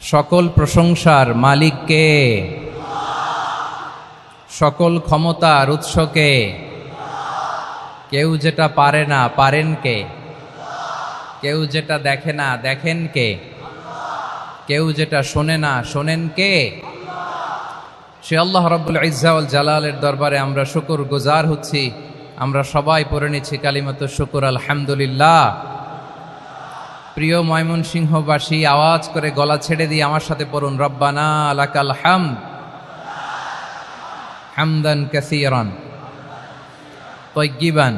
সকল প্রশংসার মালিক কে? সকল ক্ষমতার উৎস কে? কেউ যেটা পারে না পারেন কে? কেউ যেটা দেখে না দেখেন কে? কেউ যেটা শোনে না শোনেন কে? সে আল্লাহ রাব্বুল ইজ্জা ওয়াল জালালের দরবারে আমরা শুকর গুজার হচ্ছি। আমরা সবাই পড়ে নিচ্ছি কালিমাতু শুকর আলহামদুলিল্লাহ। প্রিয় ময়মনসিংহবাসী, আওয়াজ করে গলা ছেড়ে দিয়ে আমার সাথে পড়ুন, রব্বানা লাকাল হামদ হামদান কাসীরান তাইয়্যিবান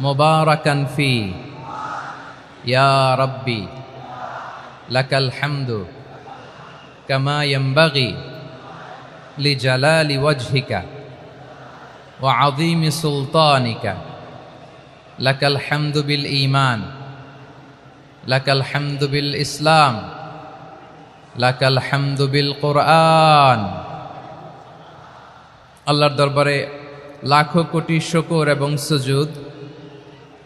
মুবারাকান ফি ইয়া রাব্বি লাকাল হামদু কামা ইয়ানবাগি লিজালালি ওয়াজহিকা ওয়া আযীমি সুলতানিকা লাকাল হামদু বিল ঈমান লাকাল হামদু বিল ইসলাম লাকাল হামদু বিল কোরআন। আল্লাহর দরবারে লাখো কোটি শুকর এবং সুজুদ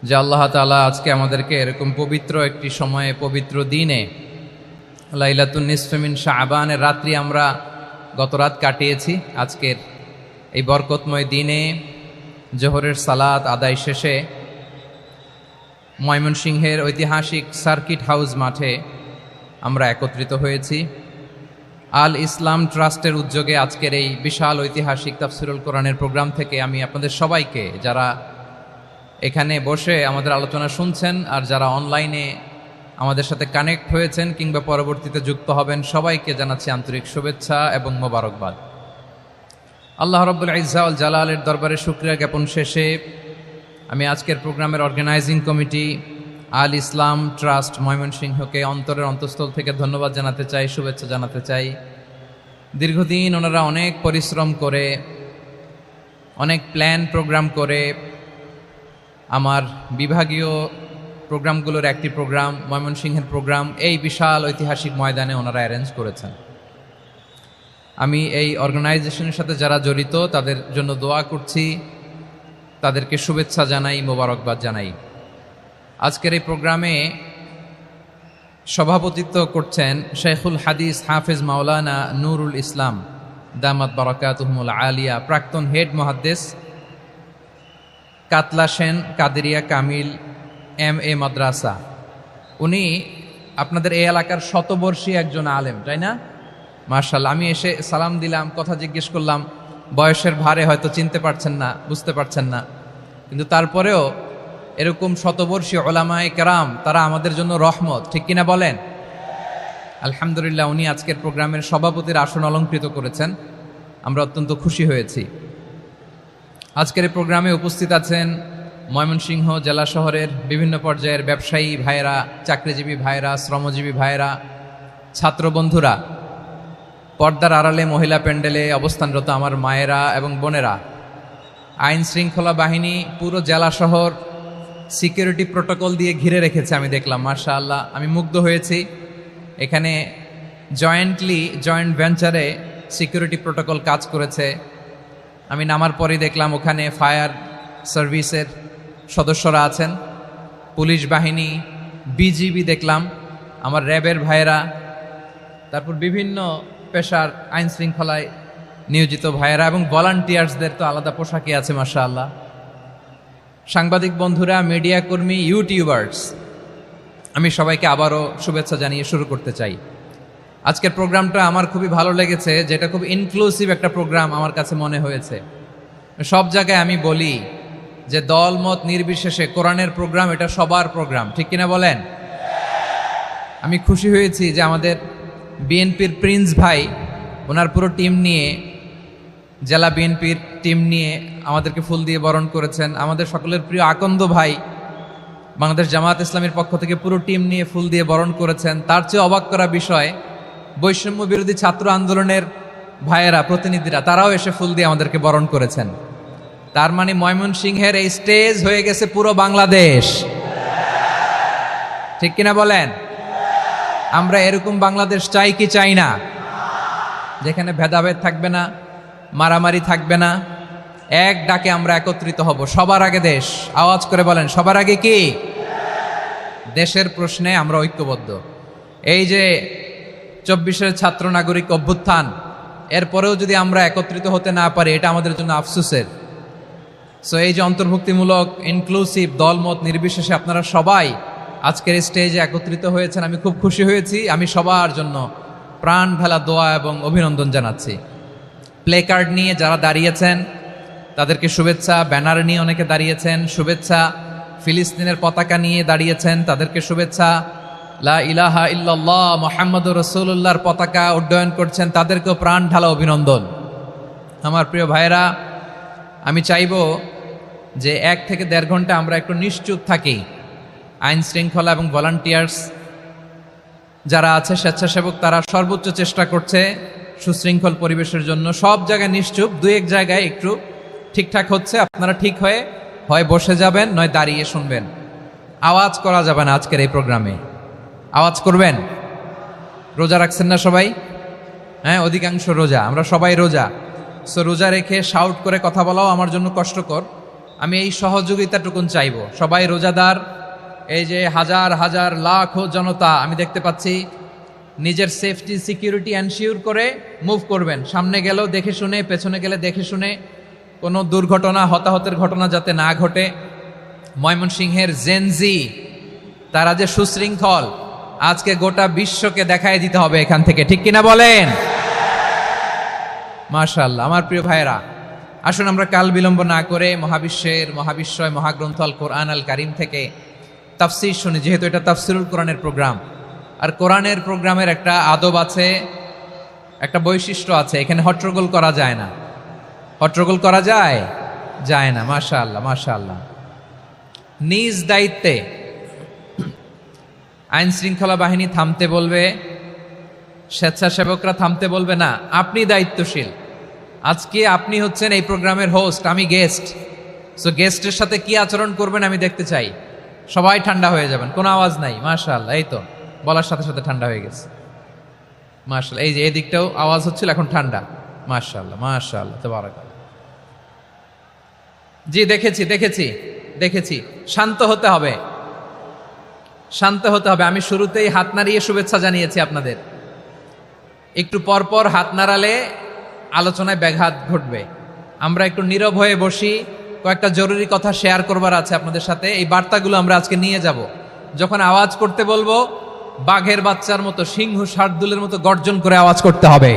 যে আল্লাহ তাআলা আজকে আমাদেরকে এরকম পবিত্র একটি সময়ে, পবিত্র দিনে, লাইলাতুন নিসফে মিন শাবানের রাত্রি আমরা গত রাত কাটিয়েছি। আজকের এই বরকতময় দিনে জোহরের সালাত আদায় শেষে ময়মনসিংহের ঐতিহাসিক সার্কিট হাউস মাঠে আমরা একত্রিত হয়েছি। আল ইসলাম ট্রাস্টের উদ্যোগে আজকের এই বিশাল ঐতিহাসিক তাফসিরুল কোরআনের প্রোগ্রাম থেকে আমি আপনাদের সবাইকে, যারা এখানে বসে আমাদের আলোচনা শুনছেন আর যারা অনলাইনে আমাদের সাথে কানেক্ট হয়েছেন কিংবা পরবর্তীতে যুক্ত হবেন, সবাইকে জানাচ্ছি আন্তরিক শুভেচ্ছা এবং মোবারকবাদ। আল্লাহ রাব্বুল ইজ্জা ওয়াল জালালের দরবারে শুকরিয়া জ্ঞাপন শেষে আমি আজকের প্রোগ্রামের অর্গানাইজিং কমিটি আল ইসলাম ট্রাস্ট ময়মনসিংহকে অন্তরের অন্তঃস্থল থেকে ধন্যবাদ জানাতে চাই, শুভেচ্ছা জানাতে চাই। দীর্ঘদিন ওনারা অনেক পরিশ্রম করে, অনেক প্ল্যান প্রোগ্রাম করে আমার বিভাগীয় প্রোগ্রামগুলোর একটি প্রোগ্রাম, ময়মনসিংহের প্রোগ্রাম, এই বিশাল ঐতিহাসিক ময়দানে ওনারা অ্যারেঞ্জ করেছেন। আমি এই অর্গানাইজেশনের সাথে যারা জড়িত তাদের জন্য দোয়া করছি, তাদেরকে শুভেচ্ছা জানাই, মোবারকবাদ জানাই। আজকের এই প্রোগ্রামে সভাপতিত্ব করছেন শেখুল হাদিস হাফেজ মাওলানা নুরুল ইসলাম দামাত বারাকাতুহুমুল আলিয়া, প্রাক্তন হেড মুহাদ্দিস কাতলা সেন কাদেরিয়া কামিল MA মাদ্রাসা। উনি আপনাদের এই এলাকার শতবর্ষী একজন আলেম, তাই না? মাশাআল্লাহ। আমি এসে সালাম দিলাম, কথা জিজ্ঞেস করলাম, বয়সের ভারে হয়তো চিনতে পারছেন না, বুঝতে পারছেন না, কিন্তু তারপরেও এরকম শতবর্ষী ওলামায়ে কেরাম, তারা আমাদের জন্য রহমত, ঠিক কিনা বলেন? আলহামদুলিল্লাহ। উনি আজকের প্রোগ্রামের সভাপতির আসন অলঙ্কৃত করেছেন, আমরা অত্যন্ত খুশি হয়েছি। আজকের এই প্রোগ্রামে উপস্থিত আছেন ময়মনসিংহ জেলা শহরের বিভিন্ন পর্যায়ের ব্যবসায়ী ভাইয়েরা, চাকরিজীবী ভাইয়েরা, শ্রমজীবী ভাইয়েরা, ছাত্র বন্ধুরা, পর্দার আড়ালে মহিলা প্যান্ডেলে অবস্থানরত আমার মায়েরা এবং বোনেরা, আইন শৃঙ্খলা বাহিনী পুরো জেলা শহর সিকিউরিটি প্রোটোকল দিয়ে ঘিরে রেখেছে, আমি দেখলাম। মাশাআল্লাহ, আমি মুগ্ধ হয়েছি। এখানে জয়েন্ট ভেঞ্চারে সিকিউরিটি প্রোটোকল কাজ করেছে। আমি নামার পরেই দেখলাম ওখানে ফায়ার সার্ভিসের সদস্যরা আছেন, পুলিশ বাহিনী, বিজিবি দেখলাম, আমার র্যাবের ভাইয়েরা, তারপর বিভিন্ন পেশার আইন শৃঙ্খলায় নিয়োজিত ভাইয়েরা এবং ভলান্টিয়ার্সদের তো আলাদা পোশাকই আছে মাশাআল্লাহ। সাংবাদিক বন্ধুরা, মিডিয়া কর্মী, ইউটিউবার্স, আমি সবাইকে আবারও শুভেচ্ছা জানিয়ে শুরু করতে চাই। আজকের প্রোগ্রামটা আমার খুবই ভালো লেগেছে, যেটা খুব ইনক্লুসিভ একটা প্রোগ্রাম আমার কাছে মনে হয়েছে। সব জায়গায় আমি বলি যে দল মত নির্বিশেষে কোরআনের প্রোগ্রাম এটা সবার প্রোগ্রাম, ঠিক কিনা বলেন? আমি খুশি হয়েছি যে আমাদের বিএনপির প্রিন্স ভাই ওনার পুরো টিম নিয়ে, জেলা বিএনপির টিম নিয়ে আমাদেরকে ফুল দিয়ে বরণ করেছেন। আমাদের সকলের প্রিয় আকন্দ ভাই বাংলাদেশ জামায়াত ইসলামীর পক্ষ থেকে পুরো টিম নিয়ে ফুল দিয়ে বরণ করেছেন। তার চেয়ে অবাক করা বিষয়, বৈষম্য বিরোধী ছাত্র আন্দোলনের ভাইয়েরা, প্রতিনিধিরা, তারাও এসে ফুল দিয়ে আমাদেরকে বরণ করেছেন। তার মানে ময়মনসিংহের এই স্টেজ হয়ে গেছে পুরো বাংলাদেশ, ঠিক কিনা বলেন? আমরা এরকম বাংলাদেশ চাই কি চাই না? যেখানে ভেদাভেদ থাকবে না, মারামারি থাকবে না, এক ডাকে আমরা একত্রিত হব। সবার আগে দেশ, আওয়াজ করে বলেন, সবার আগে কি? দেশের প্রশ্নে আমরা ঐক্যবদ্ধ। এই যে 24-এর ছাত্র নাগরিক অভ্যুত্থান, এরপরেও যদি আমরা একত্রিত হতে না পারি এটা আমাদের জন্য আফসোসের। সো এই যে অন্তর্ভুক্তিমূলক ইনক্লুসিভ দলমত নির্বিশেষে আপনারা সবাই আজকের স্টেজে একত্রিত হয়েছেন, আমি খুব খুশি হয়েছি। আমি সবার জন্য প্রাণ ঢালা দোয়া এবং অভিনন্দন জানাচ্ছি। প্লে কার্ড নিয়ে যারা দাঁড়িয়েছেন তাদেরকে শুভেচ্ছা, ব্যানার নিয়ে অনেকে দাঁড়িয়েছেন শুভেচ্ছা, ফিলিস্তিনের পতাকা নিয়ে দাঁড়িয়েছেন তাদেরকে শুভেচ্ছা, লা ইলাহা ইল্লাল্লাহ মুহাম্মাদুর রাসূলুল্লাহর পতাকা উড্ডয়ন করছেন তাদেরকেও প্রাণ ঢালা অভিনন্দন। আমার প্রিয় ভাইয়েরা, আমি চাইব যে 1 থেকে 1.5 ঘন্টা আমরা একটু নিশ্চুপ থাকি। আইন শৃঙ্খলা এবং ভলান্টিয়ার্স যারা আছে, স্বেচ্ছাসেবক, তারা সর্বোচ্চ চেষ্টা করছে সুশৃঙ্খল পরিবেশের জন্য। সব জায়গায় নিশ্চুপ, 2-1 জায়গায় একটু ঠিকঠাক হচ্ছে। আপনারা ঠিক হয়ে হয় বসে যাবেন, নয় দাঁড়িয়ে শুনবেন। আওয়াজ করা যাবে না আজকের এই প্রোগ্রামে। আওয়াজ করবেন? রোজা রাখছেন না সবাই? হ্যাঁ, অধিকাংশ রোজা, আমরা সবাই রোজা। সো রোজা রেখে শাউট করে কথা বলাও আমার জন্য কষ্টকর। আমি এই সহযোগিতাটুকুন চাইব। সবাই রোজাদার, এই যে হাজার হাজার লাখ জনতা আমি দেখতে পাচ্ছি, নিজের সেফটি সিকিউরিটি এনশিওর করে মুভ করবেন। সামনে গেলেও দেখে শুনে, পেছনে গেলে দেখে শুনে, কোনো দুর্ঘটনা হতাহতের ঘটনা যাতে না ঘটে। ময়মনসিংহের জেনজি তারা যে সুশৃঙ্খল, আজকে গোটা বিশ্বকে দেখাই দিতে হবে এখান থেকে, ঠিক কিনা বলেন? মাশাআল্লাহ। আমার প্রিয় ভাইয়েরা, আসুন আমরা কাল বিলম্ব না করে মহাবিশ্বয় মহাগ্রন্থ আল কোরআন আল কারিম থেকে তাফসির শুনি, যেহেতু এটা তাফসিরুল কোরআনের প্রোগ্রাম। আর কোরআনের প্রোগ্রামের একটা আদব আছে, একটা বৈশিষ্ট্য আছে, এখানে হট্টগোল করা যায় না। হট্টগোল করা যায় না। মাশাআল্লাহ মাশাআল্লাহ। নিজ দায়িত্বে আইন শৃঙ্খলা বাহিনী থামতে বলবে, স্বেচ্ছাসেবকরা থামতে বলবে না। আপনি দায়িত্বশীল। আজকে আপনি হচ্ছেন এই প্রোগ্রামের হোস্ট, আমি গেস্ট। সো গেস্টের সাথে কি আচরণ করবেন আমি দেখতে চাই। সবাই ঠান্ডা হয়ে যাবেন, কোনো আওয়াজ নাই। মাশাআল্লাহ, এই তো বলার সাথে সাথে ঠান্ডা হয়ে গেছে। মাশাআল্লাহ, এই যে এই দিকটাও আওয়াজ হচ্ছিল, এখন ঠান্ডা। মাশাআল্লাহ মাশাআল্লাহ, তাবারাকাল্লাহ। জি, দেখেছি। শান্ত হতে হবে, শান্ত হতে হবে। আমি শুরুতেই হাত নাড়িয়ে শুভেচ্ছা জানিয়েছি আপনাদের। একটু পর পর হাত নাড়ালে আলোচনায় ব্যাঘাত ঘটবে। আমরা একটু নীরব হয়ে বসি, কয়েকটা জরুরি কথা শেয়ার করবার আছে আপনাদের সাথে। এই বার্তাগুলো আমরা আজকে নিয়ে যাব। যখন আওয়াজ করতে বলবো, বাঘের বাচ্চার মতো, সিংহ শার্দুলের মতো গর্জন করে আওয়াজ করতে হবে।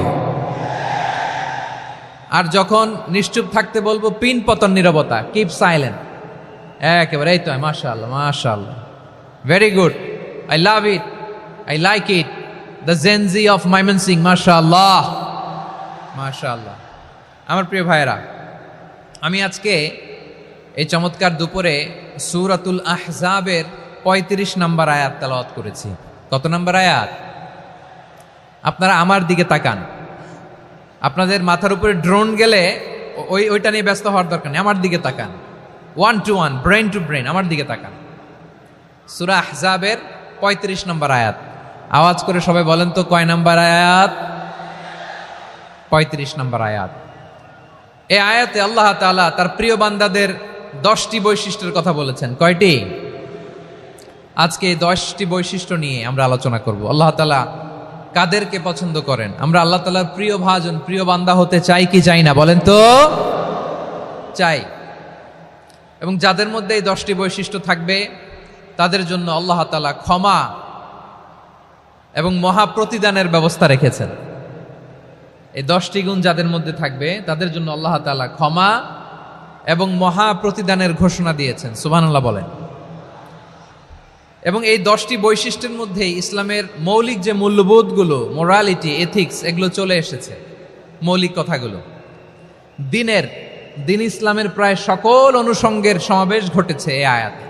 আর যখন নিশ্চুপ থাকতে বলবো, পিন পতন নীরবতা, কিপ সাইলেন্ট। একেবারে এই তো। মাশাআল্লাহ মাশাআল্লাহ, very good, I love it, I like it, the Gen Z of Mymensingh. মাশাআল্লাহ মাশাআল্লাহ। আমার প্রিয় ভাইয়েরা, আমি আজকে এই চমৎকার দুপুরে সূরাতুল আহজাবের 35 নম্বর আয়াত তেলাওয়াত করেছি। কত নম্বর আয়াত? আপনারা আমার দিকে তাকান। আপনাদের মাথার উপরে ড্রোন গেলে ওইটা নিয়ে ব্যস্ত হওয়ার দরকার নেই, আমার দিকে তাকান। 1 to 1, ব্রেন টু ব্রেন, আমার দিকে তাকান। সূরা আহজাবের 35 নম্বর আয়াত। আওয়াজ করে সবাই বলেন তো, কয় নম্বর আয়াত? 35 নম্বর আয়াত। এই আয়াতে আল্লাহ তাআলা তার প্রিয় বান্দাদের 10টি বৈশিষ্ট্যের কথা বলেছেন। কয়টি? আজকে এই 10টি বৈশিষ্ট্য নিয়ে আমরা আলোচনা করব। আল্লাহ তাআলা কাদেরকে পছন্দ করেন? আমরা আল্লাহ তাআলার প্রিয় ভাজন, প্রিয় বান্দা হতে চাই কি চাই না? বলেন তো। চাই। এবং যাদের মধ্যে এই 10টি বৈশিষ্ট্য থাকবে তাদের জন্য আল্লাহ তাআলা ক্ষমা এবং মহা প্রতিদানের ব্যবস্থা রেখেছেন। এই 10টি গুণ যাদের মধ্যে থাকবে তাদের জন্য আল্লাহ তাআলা ক্ষমা এবং মহা প্রতিদানের ঘোষণা দিয়েছেন। সুবহানাল্লাহ বলেন। এবং এই 10টি বৈশিষ্ট্যের মধ্যেই ইসলামের মৌলিক যে মূল্যবোধগুলো, মোরালিটি, এথিক্স, এগুলো চলে এসেছে। মৌলিক কথাগুলো দিন ইসলামের প্রায় সকল অনুষঙ্গের সমাবেশ ঘটেছে এই আয়াতে।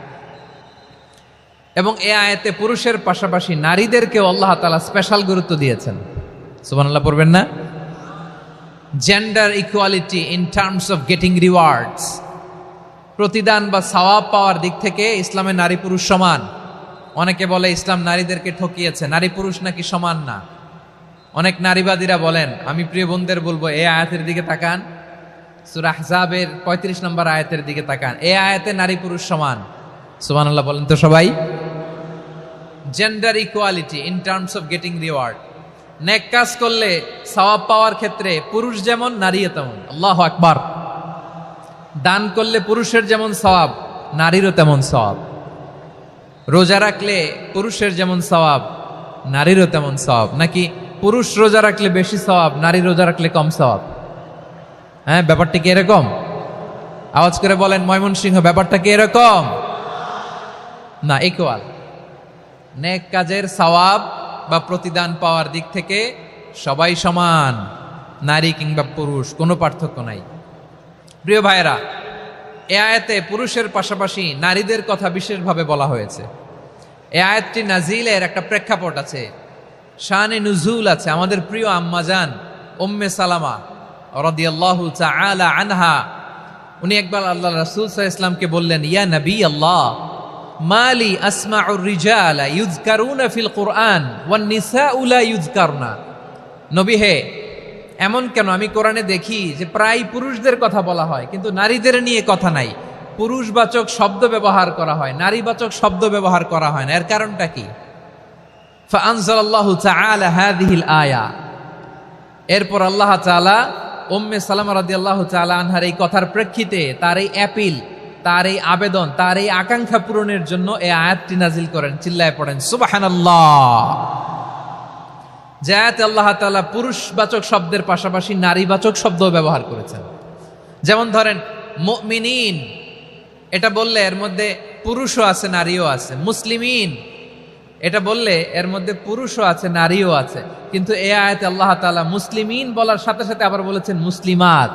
এবং এই আয়াতে পুরুষের পাশাপাশি নারীদেরকেও আল্লাহ তাআলা স্পেশাল গুরুত্ব দিয়েছেন। সুবহানাল্লাহ পড়বেন না? Gender equality in terms of getting rewards, প্রতিদান বা সওয়াব পাওয়ার দিক থেকে ইসলামে নারী পুরুষ সমান। অনেকে বলে ইসলাম নারীদেরকে ঠকিয়েছে, নারী পুরুষ নাকি সমান না। অনেক নারীবাদীরা বলেন, আমি প্রিয় বোনদের বলবো, এই আয়াতের দিকে তাকান, সূরা আহজাবের 35 নম্বর আয়াতের দিকে তাকান। এই আয়াতে নারী পুরুষ সমান। সুবহানাল্লাহ বলেন তো সবাই। Gender equality in terms of getting reward. নেক কাজ করলে সওয়াব পাওয়ার ক্ষেত্রে পুরুষ যেমন নারীও তেমন। আল্লাহু আকবার। দান করলে পুরুষের যেমন সওয়াব, নারীরও তেমন সওয়াব। রোজা রাখলে পুরুষের যেমন সওয়াব, নারীরও তেমন সওয়াব। নাকি পুরুষ রোজা রাখলে বেশি সওয়াব, নারী রোজা রাখলে কম সওয়াব? হ্যাঁ, ব্যাপারটা কি এরকম? আওয়াজ করে বলেন ময়মনসিংহ, ব্যাপারটা কি এরকম? না, ইকুয়াল। নেক কাজের সওয়াব বা প্রতিদান পাওয়ার দিক থেকে সবাই সমান, নারী কিংবা পুরুষ, কোনো পার্থক্য নাই। প্রিয় ভাইয়েরা, এ আয়াতে পুরুষের পাশাপাশি নারীদের কথা বিশেষভাবে বলা হয়েছে। এ আয়াতটি নাজিলের একটা প্রেক্ষাপট আছে, শানে নুজুল আছে। আমাদের প্রিয় আম্মাজান উম্মে সালামা রাদিয়াল্লাহু তাআলা আনহা, উনি একবার আল্লাহ রাসূল সাল্লাল্লাহু আলাইহি ওয়াসাল্লামকে বললেন, ইয়া নবী আল্লাহ, মালি আসমাউর রিজালা ইউযকারুনা ফিল কুরআন ওয়ান নিসাউ লা ইউযকারনা। নবী হে, এমন কেন আমি কোরআনে দেখি যে প্রায় পুরুষদের কথা বলা হয় কিন্তু নারীদের নিয়ে কথা নাই, পুরুষবাচক শব্দ ব্যবহার করা হয়, নারীবাচক শব্দ ব্যবহার করা হয় না, এর কারণটা কি? ফাআনজালাল্লাহু তাআলা হাযিহিল আয়া। এরপর আল্লাহ তাআলা উম্মে সালামা রাদিয়াল্লাহু তাআলা আনহার এই কথার প্রেক্ষিতে, তার এই অ্যাপিল, তার এই আবেদন, তার এই আকাঙ্ক্ষা পূরণের জন্য এই আয়াতটি নাজিল করেন। চিল্লায় পড়েন সুবহানাল্লাহ। যে আয়াতে আল্লাহ তাআলা পুরুষবাচক শব্দের পাশাপাশি নারীবাচক শব্দও ব্যবহার করেছেন। যেমন ধরেন মুমিনিন, এটা বললে এর মধ্যে পুরুষও আছে নারীও আছে। মুসলিমিন, এটা বললে এর মধ্যে পুরুষও আছে নারীও আছে। কিন্তু এই আয়াতে আল্লাহ তাআলা মুসলিমিন বলার সাথে সাথে আবার বলেছেন মুসলিমাত।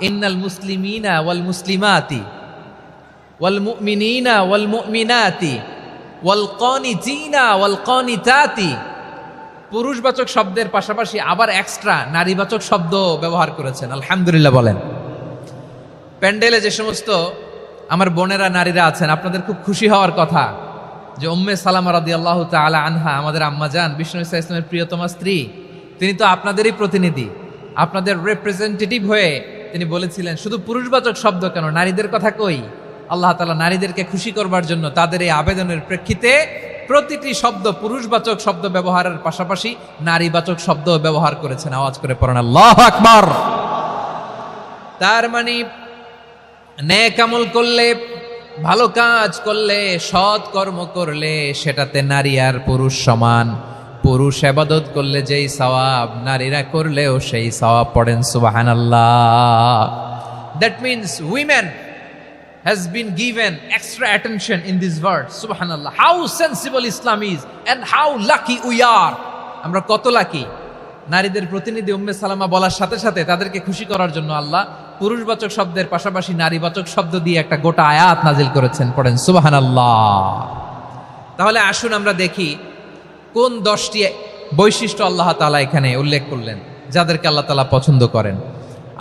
ইন্নাল মুসলিমিনা ওয়াল মুসলিমাতি ওয়াল মুমিনিনা ওয়াল মুমিনাতি ওয়াল কানিতিনা ওয়াল কানিতাতি। পুরুষবাচক শব্দের পাশাপাশি আবার এক্সট্রা নারীবাচক শব্দ ব্যবহার করেছেন। আলহামদুলিল্লাহ বলেন। প্যান্ডেলে যে সমস্ত আমার বোনেরা নারীরা আছেন, আপনাদের খুব খুশি হওয়ার কথা যে উম্মে সালামা রাদিয়াল্লাহু তাআলা আনহা, আমাদের আম্মাজান বিষ্ণু ইসা ইসলামের প্রিয়তমা স্ত্রী, তিনি তো আপনাদেরই প্রতিনিধি, আপনাদের রিপ্রেজেন্টেটিভ হয়ে তিনি বলেছিলেন শুধু পুরুষবাচক শব্দ কেন, নারীদের কথা কই। আল্লাহ তাআলা নারীদেরকে খুশি করবার জন্য তাদের এই আবেদনের প্রেক্ষিতে প্রতিটি শব্দ পুরুষবাচক শব্দ ব্যবহারের পাশাপাশি নারীবাচক শব্দ ব্যবহার করেছেন। আওয়াজ করে পড়েন আল্লাহু আকবার। তার মানে নেক আমল করলে, ভালো কাজ করলে, সৎ কর্ম করলে সেটাতে নারী আর পুরুষ সমান। পুরুষ ইবাদত করলে যেই সওয়াব, নারীরা করলেও সেই সওয়াব। পড়েন সুবহানাল্লাহ। That means women has been given extra attention in this verse. Subhanallah. How sensible Islam is and how lucky we are. আমরা কত লাকি। নারীদের প্রতিনিধি উম্মে সালামা বলার সাথে সাথে তাদেরকে খুশি করার জন্য আল্লাহ পুরুষবাচক শব্দের পাশাপাশি নারীবাচক শব্দ দিয়ে একটা গোটা আয়াত নাজিল করেছেন। পড়েন সুবহানাল্লাহ। তাহলে আসুন আমরা দেখি কোন 10টি বৈশিষ্ট্য আল্লাহ তাআলা এখানে উল্লেখ করলেন যাদেরকে আল্লাহ তাআলা পছন্দ করেন।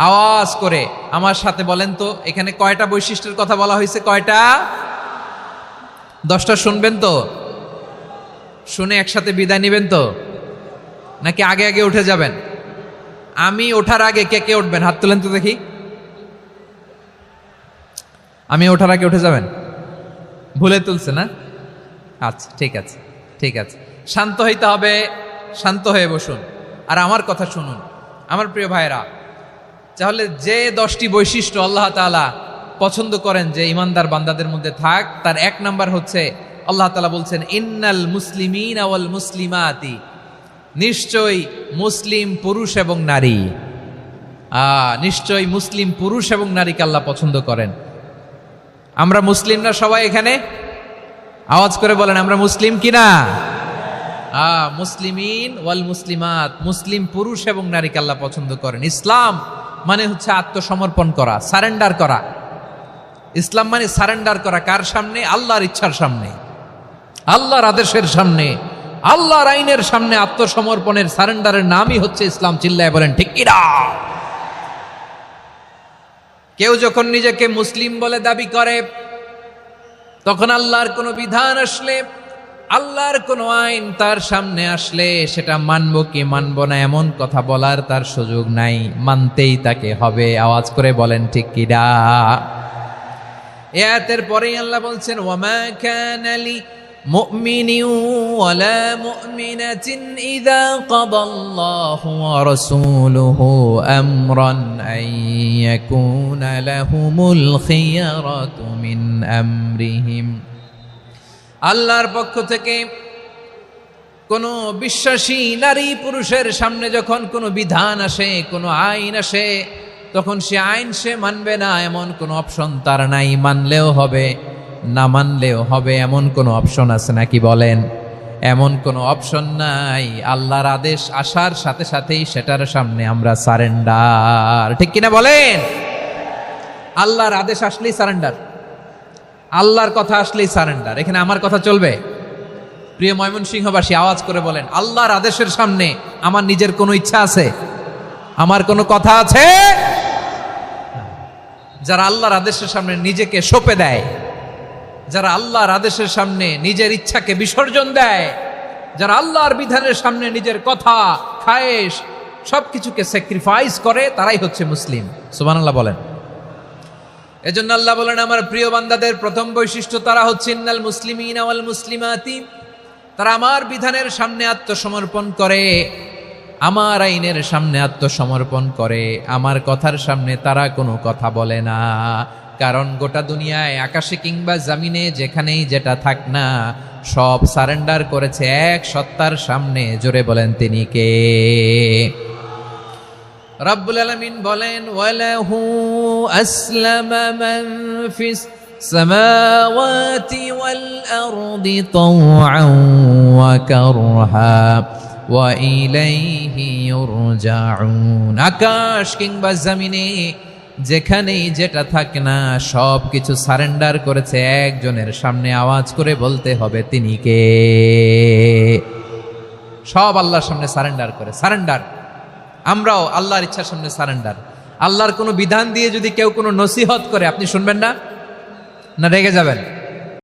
আওয়াজ করে আমার সাথে বলেন তো, এখানে কয়টা বৈশিষ্ট্যের কথা বলা হয়েছে? কয়টা? 10টা শুনবেন তো? শুনে একসাথে বিদায় নেবেন তো, নাকি আগে আগে উঠে যাবেন? আমি ওঠার আগে কে কে উঠবেন? হাত তুলেন তো দেখি। আমি ওঠার আগে উঠে যাবেন? ভুলে তুলছে না? আচ্ছা, ঠিক আছে, ঠিক আছে। শান্ত হইতে হবে, শান্ত হয়ে বসুন আর আমার কথা শুনুন। আমার প্রিয় ভাইরা, তাহলে যে 10টি বৈশিষ্ট্য আল্লাহ তাআলা পছন্দ করেন যে ইমানদার বান্দাদের মধ্যে থাক, তার 1 নাম্বার হচ্ছে আল্লাহ তাআলা বলছেন ইন্নাল মুসলিমিনা ওয়াল মুসলিমাতি। নিশ্চয়ই মুসলিম পুরুষ এবং নারী, নিশ্চয়ই মুসলিম পুরুষ এবং নারীকে আল্লাহ পছন্দ করেন। আমরা মুসলিম না সবাই এখানে? আওয়াজ করে বলেন আমরা মুসলিম কিনা? মুসলিমিন ওয়াল মুসলিমাত, মুসলিম পুরুষ এবং নারীকে আল্লাহ পছন্দ করেন। ইসলাম মানে হচ্ছে আত্মসমর্পণ করা, সারেন্ডার করা। ইসলাম মানে সারেন্ডার করা কার সামনে? আল্লাহর ইচ্ছার সামনে, আল্লাহর আদেশের সামনে, আল্লাহর আইনের সামনে আত্মসমর্পণের, সারেন্ডারের নামই হচ্ছে ইসলাম। চিল্লায় বলেন ঠিক কিনা? কেউ যখন নিজেকে মুসলিম বলে দাবি করে, তখন আল্লাহর কোনো বিধান আসলে, আল্লাহর কোনো আইন তার সামনে আসলে সেটা মানবো কি মানবো না এমন কথা বলার তার সুযোগ নাই, মানতেই তাকে হবে। আওয়াজ করে বলেন ঠিক কিনা? এই আয়াতের পরেই আল্লাহ বলছেন ওয়ামা কানা লি مؤمن ولا مؤمنة إذا قضى الله ورسوله أمرا أن يكون لهم الخيرة من أمرهم আল্লাহর পক্ষ থেকে কোনো বিশ্বাসী নারী পুরুষের সামনে যখন কোনো বিধান আসে, কোনো আইন আসে, তখন সে আইন সে মানবে না এমন কোনো অপশন তার নাই। মানলেও হবে, না মানলেও হবে, এমন কোনো অপশন আছে নাকি বলেন? এমন কোনো অপশন নাই। আল্লাহর আদেশ আসার সাথে সাথেই সেটার সামনে আমরা সারেন্ডার। ঠিক কিনা বলেন? আল্লাহর আদেশ আসলেই সারেন্ডার, আল্লাহর কথা আসলেই সারেন্ডার। এখানে আমার কথা চলবে? প্রিয় ময়মনসিংহবাসী, আওয়াজ করে বলেন, আল্লাহর আদেশের সামনে আমার নিজের কোনো ইচ্ছা আছে? আমার কোনো কথা আছে? যারা আল্লাহর আদেশের সামনে নিজেকে সঁপে দেয়, যারা আল্লাহর আদেশের সামনে নিজের ইচ্ছাকে বিসর্জন দেয়, যারা আল্লাহর বিধানের সামনে নিজের কথা, খায়েশ সবকিছুকে স্যাক্রিফাইস করে, তারাই হচ্ছে মুসলিম। সুবহানাল্লাহ বলেন। এজন্য আল্লাহ বলেন, আমার প্রিয় বান্দাদের প্রথম বৈশিষ্ট্য তারা হচ্ছে ইন্নাল মুসলিমিনা ওয়াল মুসলিমাতি, তারা আমার বিধানের সামনে আত্মসমর্পণ করে, আমার আইনের সামনে আত্মসমর্পণ করে, আমার কথার সামনে তারা কোনো কথা বলে না। কারণ গোটা দুনিয়ায় আকাশে কিংবা জমিনে যেখানেই যেটা থাক না, সব সারেন্ডার করেছে এক সত্তার সামনে। জোরে বলেন, তিনি কে? রব্বুল আলামিন বলেন, ওয়ালাহু আসলামা মান ফিস সামাওয়াতি ওয়াল আরদি তাওআন ওয়া কারহা ওয়া ইলাইহি ইউরজাউন। আকাশ কিংবা জমিনে যেখানেই যেটা থাকে না, সব কিছু সারেন্ডার করেছে একজনের সামনে। আওয়াজ করে বলতে হবে, তিনি কে? সব আল্লাহর সামনে সারেন্ডার করে। সারেন্ডার। আমরাও আল্লাহর ইচ্ছার সামনে সারেন্ডার। আল্লাহর কোনো বিধান দিয়ে যদি কেউ কোনো নসিহত করে, আপনি শুনবেন না? না রেগে যাবেন?